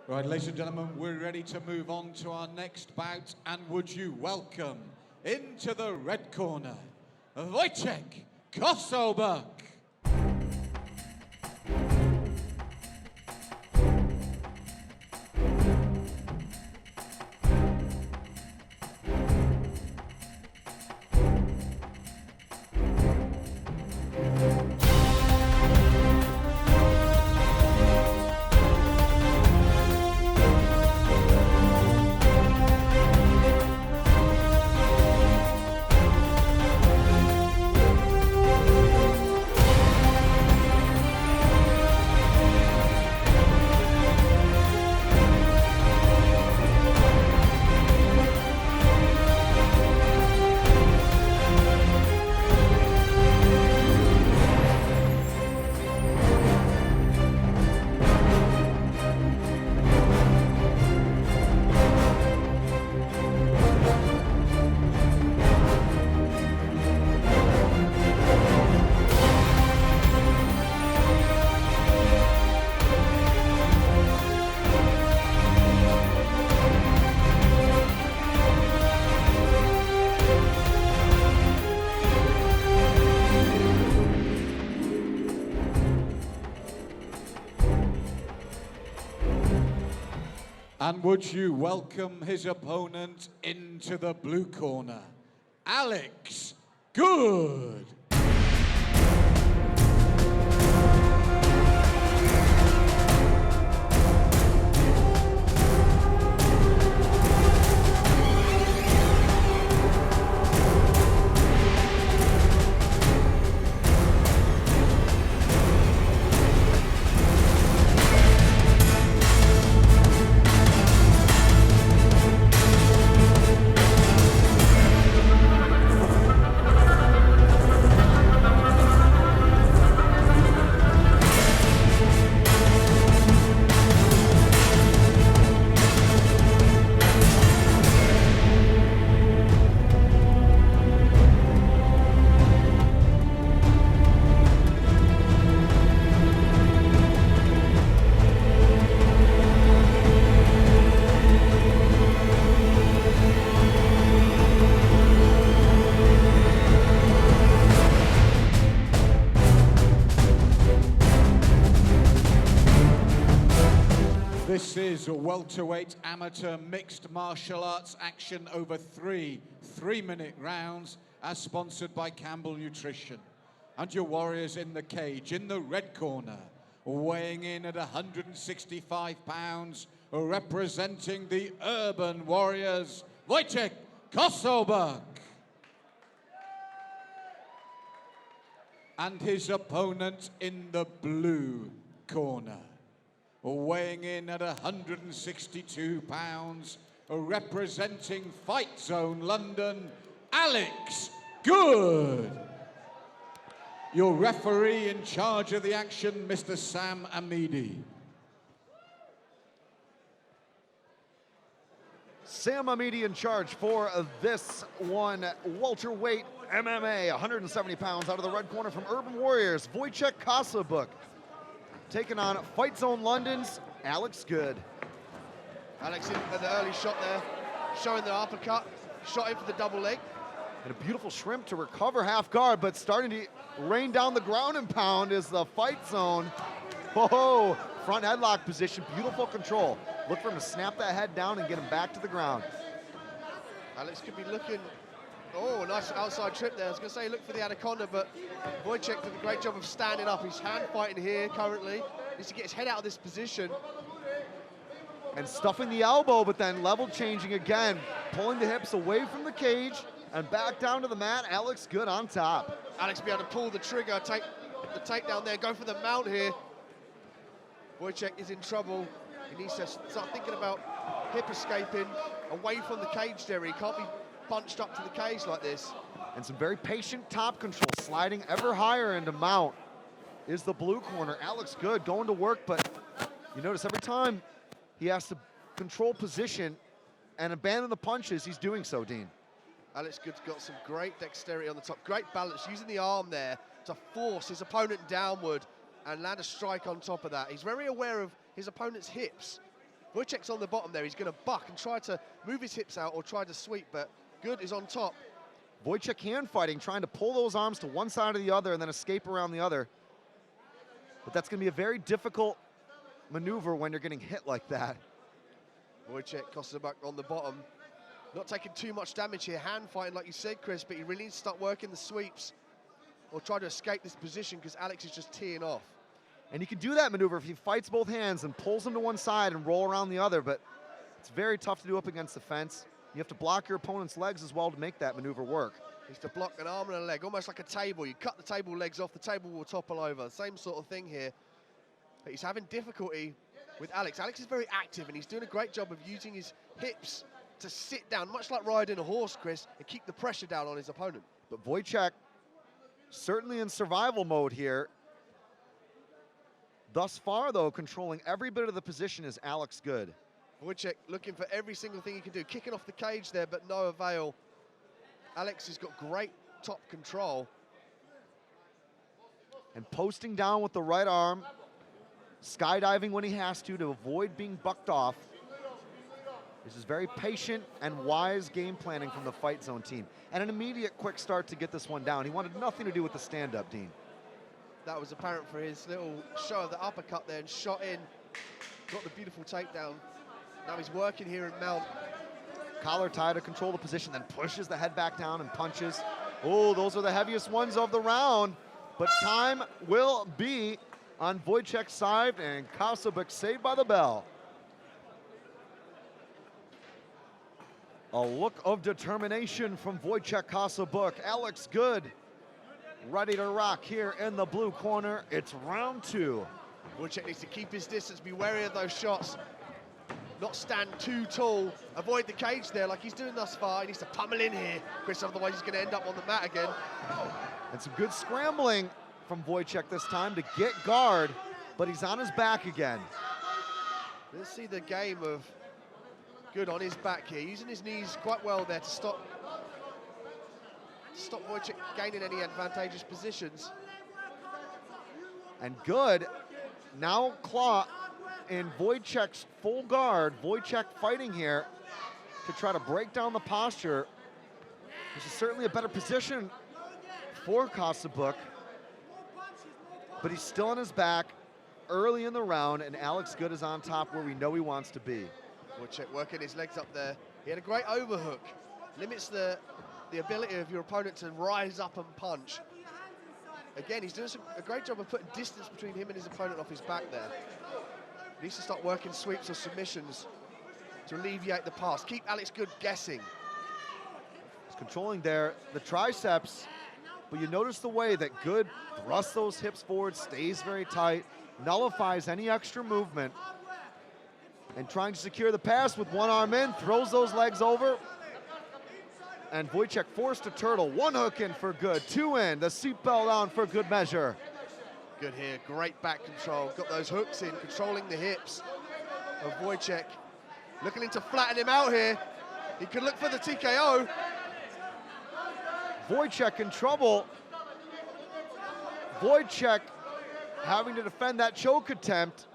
Right, ladies and gentlemen, we're ready to move on to our next bout, and would you welcome into the red corner, Wojciech Kossobuck. And would you welcome his opponent into the blue corner, Alex Good. This is a welterweight amateur mixed martial arts action over three-minute rounds as sponsored by Campbell Nutrition. And your warriors in the cage, in the red corner, weighing in at 165 pounds, representing the Urban Warriors, Wojciech Kossobuck. And his opponent in the blue corner, weighing in at 162 pounds, representing Fight Zone London, Alex Good. Your referee in charge of the action, Mr. Sam Amidi. Sam Amidi in charge for this one. Welterweight MMA, 170 pounds out of the red corner from Urban Warriors, Wojciech Kossobuck. Taking on Fight Zone London's Alex Good. Alex in for the early shot there, showing the uppercut, shot in for the double leg. And a beautiful shrimp to recover half guard, but starting to rain down the ground and pound is the Fight Zone. Whoa, front headlock position, beautiful control. Look for him to snap that head down and get him back to the ground. Alex could be looking, oh, nice outside trip there. I was gonna say look for the anaconda, but Wojciech did a great job of standing up. He's hand fighting here currently. Needs to get his head out of this position. And stuffing the elbow, but then level changing again, pulling the hips away from the cage and back down to the mat. Alex Good on top. Alex be able to pull the trigger, take the takedown there, go for the mount here. Wojciech is in trouble. He needs to start thinking about hip escaping away from the cage there. He can't be bunched up to the cage like this. And some very patient top control, sliding ever higher into mount is the blue corner. Alex Good going to work, but you notice every time he has to control position and abandon the punches, he's doing so, Dean. Alex Good's got some great dexterity on the top, great balance, using the arm there to force his opponent downward and land a strike on top of that. He's very aware of his opponent's hips. Wojciech's on the bottom there. He's going to buck and try to move his hips out or try to sweep, but Good is on top. Wojciech hand fighting, trying to pull those arms to one side or the other and then escape around the other. But that's going to be a very difficult maneuver when you're getting hit like that. Wojciech, Kossobuck on the bottom. Not taking too much damage here. Hand fighting, like you said, Chris, but he really needs to start working the sweeps or try to escape this position because Alex is just teeing off. And he can do that maneuver if he fights both hands and pulls them to one side and roll around the other, but it's very tough to do up against the fence. You have to block your opponent's legs as well to make that maneuver work. He's to block an arm and a leg, almost like a table. You cut the table legs off, the table will topple over. Same sort of thing here. But he's having difficulty with Alex. Alex is very active and he's doing a great job of using his hips to sit down, much like riding a horse, Chris, and keep the pressure down on his opponent. But Wojciech, certainly in survival mode here. Thus far, though, controlling every bit of the position is Alex Good. Wojciech looking for every single thing he can do, kicking off the cage there, but no avail. Alex has got great top control. And posting down with the right arm, skydiving when he has to avoid being bucked off. This is very patient and wise game planning from the Fight Zone team. And an immediate quick start to get this one down. He wanted nothing to do with the stand-up, Dean. That was apparent for his little show of the uppercut there and shot in. Got the beautiful takedown. Now he's working here in mount. Collar tie to control the position, then pushes the head back down and punches. Oh, those are the heaviest ones of the round. But time will be on Wojciech's side, and Kossobuck saved by the bell. A look of determination from Wojciech Kossobuck. Alex Good ready to rock here in the blue corner. It's round two. Wojciech needs to keep his distance, be wary of those shots. Not stand too tall, avoid the cage there like he's doing thus far. He needs to pummel in here, Chris, otherwise he's going to end up on the mat again. And some good scrambling from Wojciech this time to get guard, but he's on his back again. Let's see the game of Good on his back here, using his knees quite well there to stop Wojciech gaining any advantageous positions. And Good now claw in Wojciech's full guard. Wojciech fighting here to try to break down the posture. This is certainly a better position for Kossobuck, but he's still on his back early in the round, and Alex Good is on top where we know he wants to be. Wojciech working his legs up there. He had a great overhook. Limits the ability of your opponent to rise up and punch. Again, he's doing a great job of putting distance between him and his opponent off his back there. He needs to start working sweeps or submissions to alleviate the pass. Keep Alex Good guessing. He's controlling there the triceps, but you notice the way that Good thrusts those hips forward, stays very tight, nullifies any extra movement, and trying to secure the pass with one arm in, throws those legs over. And Wojciech forced a turtle. One hook in for Good, two in, the seatbelt on for good measure. Good here, great back control. Got those hooks in, controlling the hips of Wojciech. Looking to flatten him out here. He could look for the TKO. Wojciech in trouble. Wojciech having to defend that choke attempt.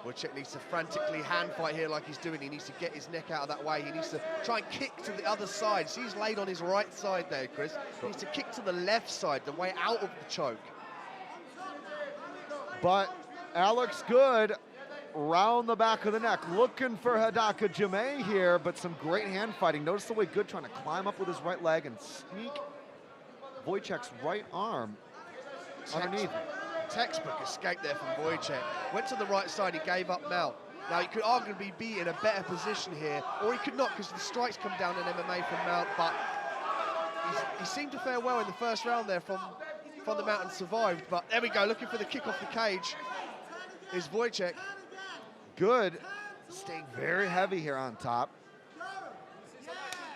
Wojciech needs to frantically hand fight here like he's doing. He needs to get his neck out of that way. He needs to try and kick to the other side. See, he's laid on his right side there, Chris. He needs to kick to the left side, the way out of the choke. But Alex Good round the back of the neck, looking for Hidaka Jame here, but some great hand fighting. Notice the way Good trying to climb up with his right leg and sneak Wojciech's right arm underneath. Textbook escape there from Wojciech. Went to the right side, he gave up mount. Now he could arguably be in a better position here, or he could not because the strikes come down in MMA from mount, but he seemed to fare well in the first round there from the mount and survived. But there we go, looking for the kick off the cage is Wojciech. Good, staying very heavy here on top.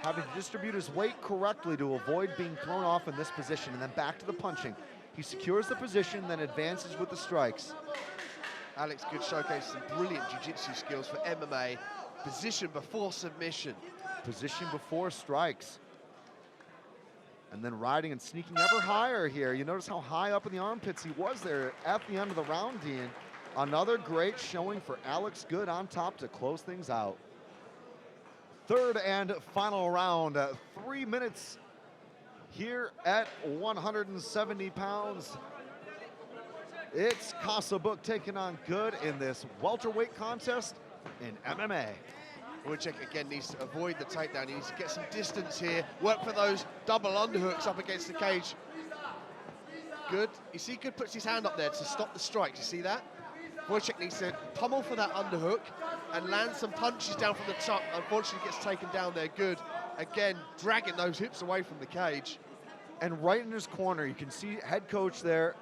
Having to distribute his weight correctly to avoid being thrown off in this position, and then back to the punching. He secures the position, then advances with the strikes. Alex Good showcased some brilliant jiu-jitsu skills for MMA. Position before submission. Position before strikes. And then riding and sneaking ever higher here. You notice how high up in the armpits he was there at the end of the round, Dean. Another great showing for Alex Good on top to close things out. Third and final round, 3 minutes here at 170 pounds. It's Kossobuck taking on Good in this welterweight contest in MMA. Wojciech again needs to avoid the takedown. He needs to get some distance here, work for those double underhooks up against the cage. Good. You see, Good puts his hand up there to stop the strikes. You see that? Wojciech needs to pummel for that underhook and land some punches down from the top. Unfortunately, gets taken down there. Good. Again, dragging those hips away from the cage. And right in his corner, you can see head coach there,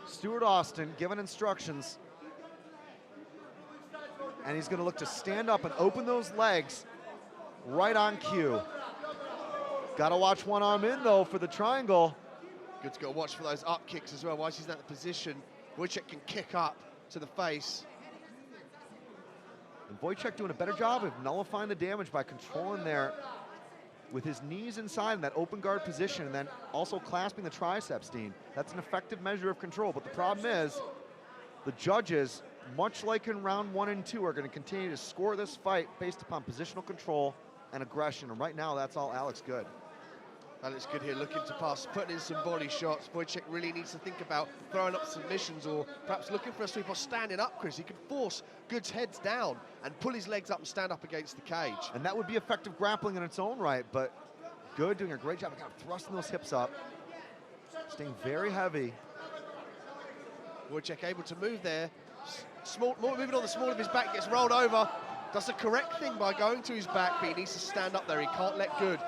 Stuart Austin, giving instructions. And he's going to look to stand up and open those legs right on cue. Got to watch one arm in, though, for the triangle. Good's got to watch for those up kicks as well. Once he's in that position, Wojciech can kick up to the face. And Wojciech doing a better job of nullifying the damage by controlling there with his knees inside in that open guard position and then also clasping the triceps, Dean. That's an effective measure of control, but the problem is the judges, much like in round 1 and 2, are going to continue to score this fight based upon positional control and aggression, and right now that's all Alex Good. Alex Good here looking to pass, putting in some body shots. Wojciech really needs to think about throwing up submissions or perhaps looking for a sweep or standing up, Chris. He can force Good's heads down and pull his legs up and stand up against the cage. And that would be effective grappling in its own right, but Good doing a great job of kind of thrusting those hips up, staying very heavy. Wojciech able to move there. Moving on the small of his back, gets rolled over. Does the correct thing by going to his back, but he needs to stand up there. He can't let Good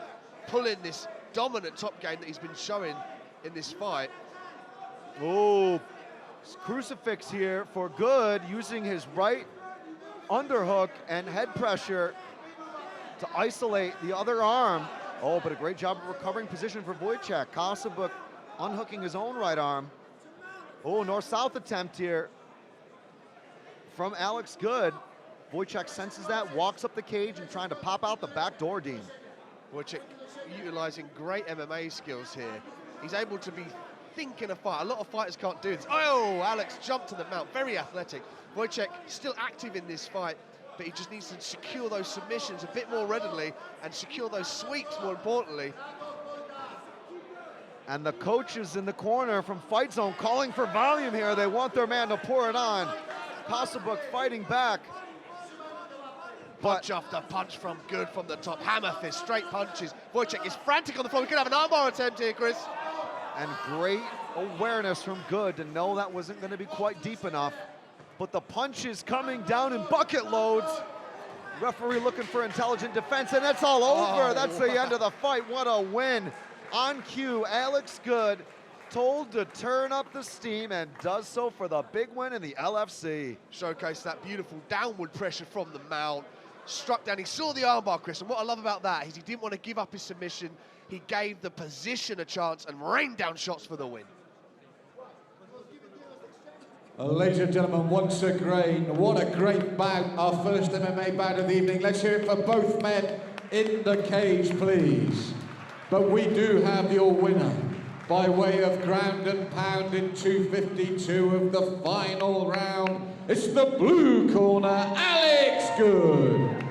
pull in this dominant top game that he's been showing in this fight. Oh, crucifix here for Good, using his right underhook and head pressure to isolate the other arm. Oh, but a great job of recovering position for Wojciech. Kossobuck unhooking his own right arm. Oh, north-south attempt here from Alex Good. Wojciech senses that, walks up the cage and trying to pop out the back door, Dean. Wojciech utilizing great MMA skills here. He's able to be thinking a fight. A lot of fighters can't do this. Oh, Alex jumped to the mount, very athletic. Wojciech still active in this fight, but he just needs to secure those submissions a bit more readily and secure those sweeps more importantly. And the coaches in the corner from Fight Zone calling for volume here. They want their man to pour it on. Kossobuck fighting back. Punch after punch from Good from the top. Hammer fist, straight punches. Wojciech is frantic on the floor. We could have an armbar attempt here, Chris. And great awareness from Good to know that wasn't going to be quite deep enough. But the punches coming down in bucket loads. Referee looking for intelligent defense, and that's all over. That's the end of the fight. What a win. On cue, Alex Good told to turn up the steam and does so for the big win in the LFC. Showcase that beautiful downward pressure from the mount. Struck down, he saw the armbar, Chris, and what I love about that is he didn't want to give up his submission. He gave the position a chance and rained down shots for the win. Ladies and gentlemen, once again, what a great bout, our first MMA bout of the evening. Let's hear it for both men in the cage, please. But we do have your winner by way of ground and pound in 252 of the final round. It's the blue corner, Alex Good.